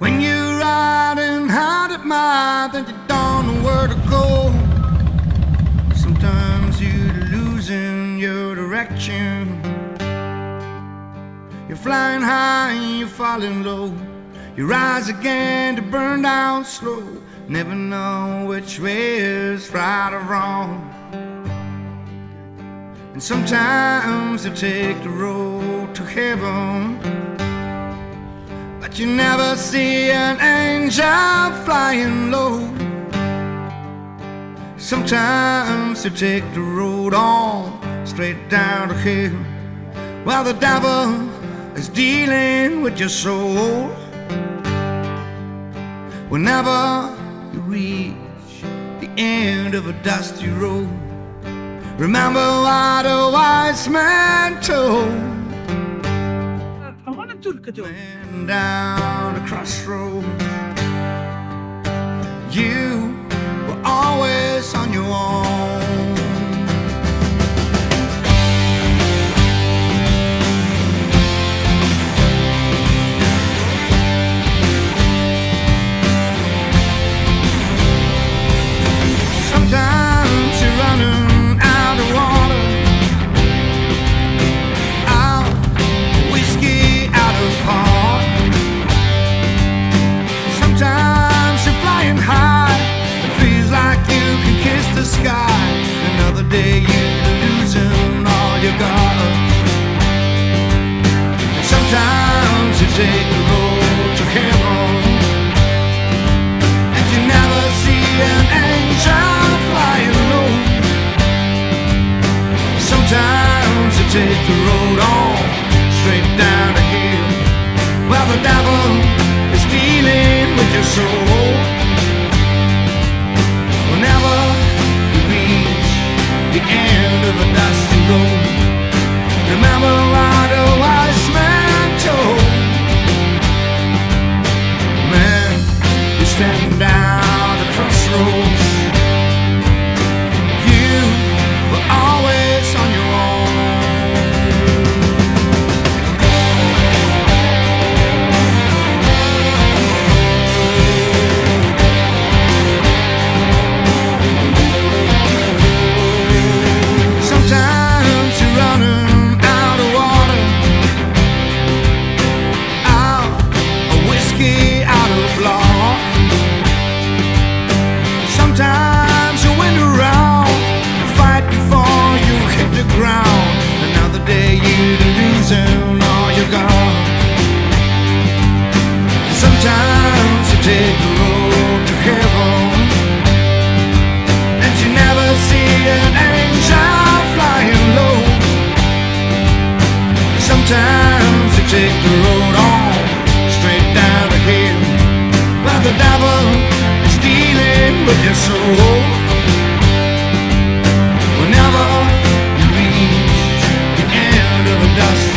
When you're riding hard at mouth and you don't know where to go, sometimes you're losing your direction. You're flying high and you're falling low. You rise again to burn down slow. Never know which way is right or wrong. And sometimes you take the road to heaven, but you never see an angel flying low. Sometimes you take the road on straight down to hell, while the devil is dealing with your soul. Whenever you reach the end of a dusty road, remember what a wise man told. When down a crossroad, you were always on your own. Sometimes you're running out of water, out of whiskey, out of heart. Sometimes you're flying high, it feels like you can kiss the sky. Another day you're losing all you got. Sometimes you take the road to heaven, and you never see an angel flying low. Sometimes you take the road on straight down the hill, while the devil is dealing with your soul. Whenever you reach the end of a dusty road, remember what a wise man told. Man, you're standing down the crossroads, you were always on your own. Sometimes you're running out of water, out of whiskey, out of law. Sometimes you went around and fight before you hit the ground. Another day you're losing all you got. Sometimes you take the road to heaven, and you never see an angel flying low. Sometimes you take the road on straight down the hill, while the devil is dealing with your soul. Whenever you reach the end of a dusty